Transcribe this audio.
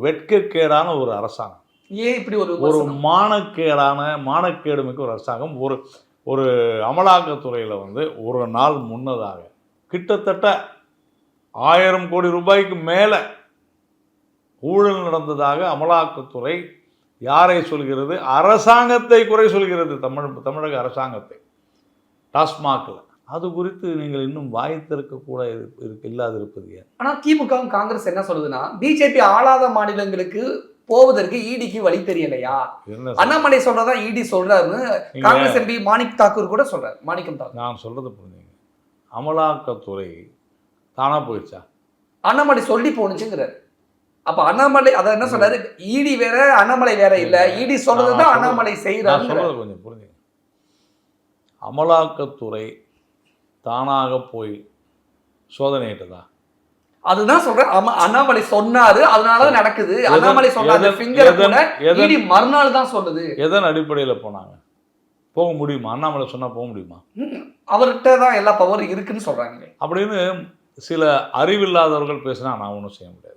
வெட்கக்கேடான ஒரு அரசாங்கம். ஏன் இப்படி ஒரு மானக்கேடுமிக்க ஒரு அரசாங்கம். ஒரு அமலாக்கத்துறையில் ஒரு நாள் முன்னதாக கிட்டத்தட்ட 1000 கோடி ரூபாய்க்கு மேலே ஊழல் நடந்ததாக அமலாக்கத்துறை யாரை சொல்கிறது? அரசாங்கத்தை குறை சொல்கிறது. தமிழக அரசாங்கத்தை டாஸ்மாகில். அது குறித்து நீங்கள் இன்னும் வாய் திறக்க கூட இல்லாது இருப்பது ஏன்? ஆனால் திமுகவும் காங்கிரஸ் என்ன சொல்லுதுன்னா, பிஜேபி ஆளாத மாநிலங்களுக்கு போவதற்கு ஈடிக்கு வழி தெரியலையா? அண்ணாமலை சொல்றதா ஈடி சொல்றாருன்னு காங்கிரஸ் எம்பி மாணிக் தாக்கூர் கூட சொல்றாரு. மாணிக்கம் தாக்கூர் நான் சொல்றது புரிஞ்சுங்க. அமலாக்கத்துறை தானா போயிடுச்சா? அண்ணாமலை சொல்லி போனுச்சுங்கிறார். அப்ப அண்ணாமலை அதை என்ன சொல்றாரு? ஈடி வேற அண்ணாமலை வேற இல்ல, ஈடி சொல்றதுதான் அண்ணாமலை செய்யறாரு. சொல்றது கொஞ்சம் புரிஞ்சுங்க. அமலாக்கத்துறை தானாக போய் சோதனையிட்டதா? அதுதான் சொல்றேன். அண்ணாமலை சொன்னாரு, அதனாலதான் நடக்குது. அண்ணாமலை சொன்னாரு ஃபிங்கர் கூட ஈடி மறுநாள் தான் சொல்லுது. எதன் அடிப்படையில் போனாங்க? போக முடியுமா? அண்ணாமலை சொன்னா போக முடியுமா? அவர்கிட்ட தான் எல்லா பவரும் இருக்குன்னு சொல்றாங்க அப்படின்னு சில அறிவில்லாதவர்கள் பேசினா நான் ஒன்றும் செய்ய முடியாது.